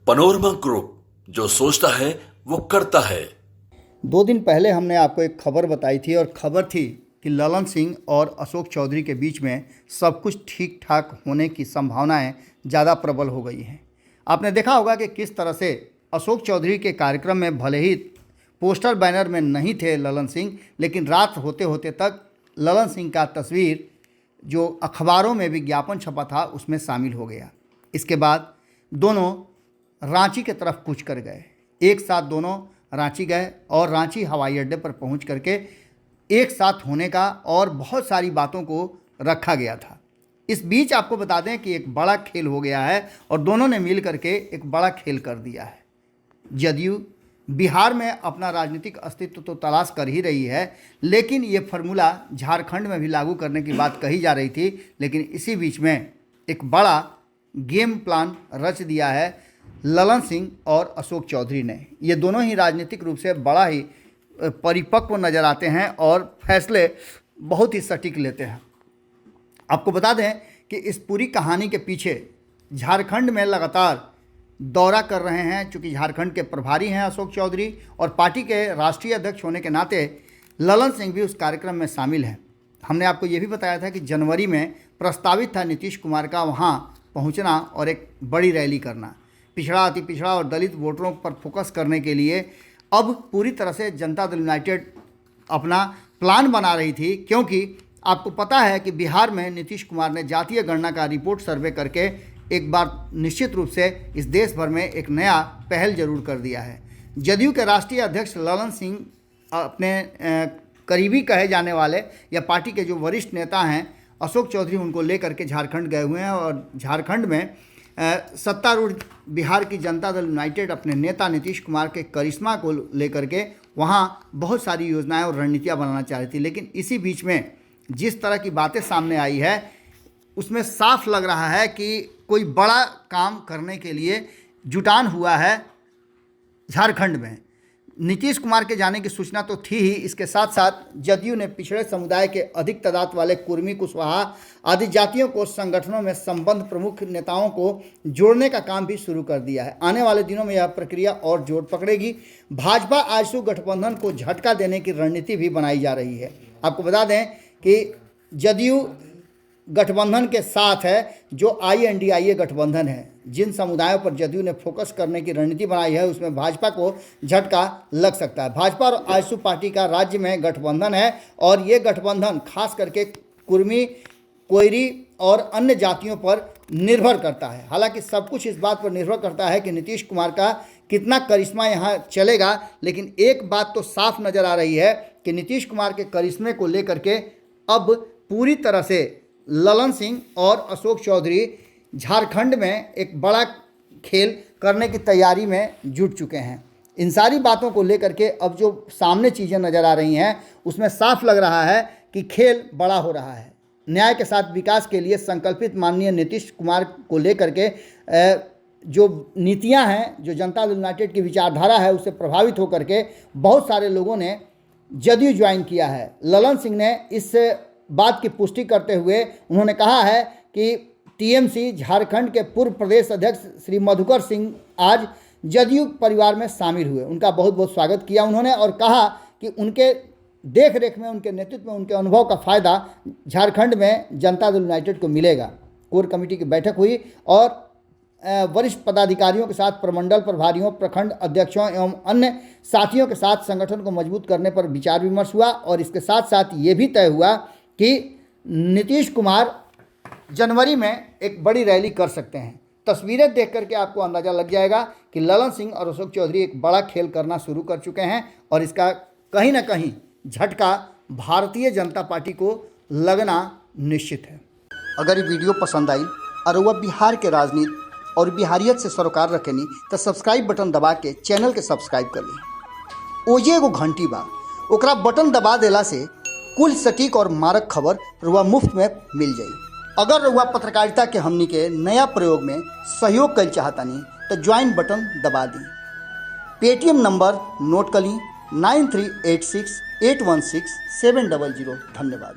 Panorama group, जो सोचता है वो करता है। 2 दिन पहले हमने आपको एक खबर बताई थी और खबर थी कि ललन सिंह और अशोक चौधरी के बीच में सब कुछ ठीक ठाक होने की संभावनाएं ज़्यादा प्रबल हो गई हैं। आपने देखा होगा कि किस तरह से अशोक चौधरी के कार्यक्रम में भले ही पोस्टर बैनर में नहीं थे ललन सिंह, लेकिन रात होते होते तक ललन सिंह का तस्वीर जो अखबारों में विज्ञापन छपा था उसमें शामिल हो गया। इसके बाद दोनों रांची की तरफ कूच कर गए। एक साथ दोनों रांची गए और रांची हवाई अड्डे पर पहुंच करके एक साथ होने का और बहुत सारी बातों को रखा गया था। इस बीच आपको बता दें कि एक बड़ा खेल हो गया है और दोनों ने मिल करके एक बड़ा खेल कर दिया है। जदयू बिहार में अपना राजनीतिक अस्तित्व तो तलाश कर ही रही है, लेकिन ये फार्मूला झारखंड में भी लागू करने की बात कही जा रही थी। लेकिन इसी बीच में एक बड़ा गेम प्लान रच दिया है ललन सिंह और अशोक चौधरी ने। ये दोनों ही राजनीतिक रूप से बड़ा ही परिपक्व नज़र आते हैं और फैसले बहुत ही सटीक लेते हैं। आपको बता दें कि इस पूरी कहानी के पीछे झारखंड में लगातार दौरा कर रहे हैं, चूँकि झारखंड के प्रभारी हैं अशोक चौधरी और पार्टी के राष्ट्रीय अध्यक्ष होने के नाते ललन सिंह भी उस कार्यक्रम में शामिल हैं। हमने आपको ये भी बताया था कि जनवरी में प्रस्तावित था नीतीश कुमार का वहाँ पहुँचना और एक बड़ी रैली करना। पिछड़ा, अति पिछड़ा और दलित वोटरों पर फोकस करने के लिए अब पूरी तरह से जनता दल यूनाइटेड अपना प्लान बना रही थी, क्योंकि आपको पता है कि बिहार में नीतीश कुमार ने जातीय गणना का रिपोर्ट सर्वे करके एक बार निश्चित रूप से इस देश भर में एक नया पहल जरूर कर दिया है। जदयू के राष्ट्रीय अध्यक्ष ललन सिंह अपने करीबी कहे जाने वाले या पार्टी के जो वरिष्ठ नेता हैं अशोक चौधरी, उनको लेकर के झारखंड गए हुए हैं और झारखंड में सत्तारूढ़ बिहार की जनता दल यूनाइटेड अपने नेता नीतीश कुमार के करिश्मा को लेकर के वहाँ बहुत सारी योजनाएं और रणनीतियां बनाना चाह रही थी। लेकिन इसी बीच में जिस तरह की बातें सामने आई है उसमें साफ लग रहा है कि कोई बड़ा काम करने के लिए जुटान हुआ है झारखंड में। नीतीश कुमार के जाने की सूचना तो थी ही, इसके साथ साथ जदयू ने पिछड़े समुदाय के अधिक तादाद वाले कुर्मी, कुशवाहा आदि जातियों को संगठनों में संबंध प्रमुख नेताओं को जोड़ने का काम भी शुरू कर दिया है। आने वाले दिनों में यह प्रक्रिया और जोर पकड़ेगी। भाजपा आजसू गठबंधन को झटका देने की रणनीति भी बनाई जा रही है। आपको बता दें कि जदयू गठबंधन के साथ है जो INDIA गठबंधन है। जिन समुदायों पर जदयू ने फोकस करने की रणनीति बनाई है उसमें भाजपा को झटका लग सकता है। भाजपा और आजसू पार्टी का राज्य में गठबंधन है और ये गठबंधन खास करके कुर्मी, कोयरी और अन्य जातियों पर निर्भर करता है। हालांकि सब कुछ इस बात पर निर्भर करता है कि नीतीश कुमार का कितना करिश्मा यहाँ चलेगा। लेकिन एक बात तो साफ नज़र आ रही है कि नीतीश कुमार के करिश्मे को लेकर के अब पूरी तरह से ललन सिंह और अशोक चौधरी झारखंड में एक बड़ा खेल करने की तैयारी में जुट चुके हैं। इन सारी बातों को लेकर के अब जो सामने चीज़ें नज़र आ रही हैं उसमें साफ लग रहा है कि खेल बड़ा हो रहा है। न्याय के साथ विकास के लिए संकल्पित माननीय नीतीश कुमार को लेकर के जो नीतियां हैं, जो जनता दल यूनाइटेड की विचारधारा है, उससे प्रभावित होकर के बहुत सारे लोगों ने जदयू ज्वाइन किया है। ललन सिंह ने इस बात की पुष्टि करते हुए उन्होंने कहा है कि TMC झारखंड के पूर्व प्रदेश अध्यक्ष श्री मधुकर सिंह आज जदयू परिवार में शामिल हुए। उनका बहुत बहुत स्वागत किया उन्होंने और कहा कि उनके देख रेख में, उनके नेतृत्व में, उनके अनुभव का फ़ायदा झारखंड में जनता दल यूनाइटेड को मिलेगा। कोर कमेटी की बैठक हुई और वरिष्ठ पदाधिकारियों के साथ प्रमंडल प्रभारियों, प्रखंड अध्यक्षों एवं अन्य साथियों के साथ संगठन को मजबूत करने पर विचार विमर्श हुआ और इसके साथ साथ ये भी तय हुआ कि नीतीश कुमार जनवरी में एक बड़ी रैली कर सकते हैं। तस्वीरें देख करके आपको अंदाज़ा लग जाएगा कि ललन सिंह और अशोक चौधरी एक बड़ा खेल करना शुरू कर चुके हैं और इसका कहीं ना कहीं झटका भारतीय जनता पार्टी को लगना निश्चित है। अगर ये वीडियो पसंद आई और वह बिहार के राजनीति और बिहारियत से सरोकार रखेनी तो सब्सक्राइब बटन दबा के चैनल के सब्सक्राइब कर ली। ओजे एगो घंटी बा, ओकरा बटन दबा देला से कुल सटीक और मारक खबर रुआ मुफ्त में मिल जाई। अगर रुआ पत्रकारिता के हमनी के नया प्रयोग में सहयोग कर चाहतानी तो ज्वाइन बटन दबा दी। पेटीएम नंबर नोट कर ली 9386816700। धन्यवाद।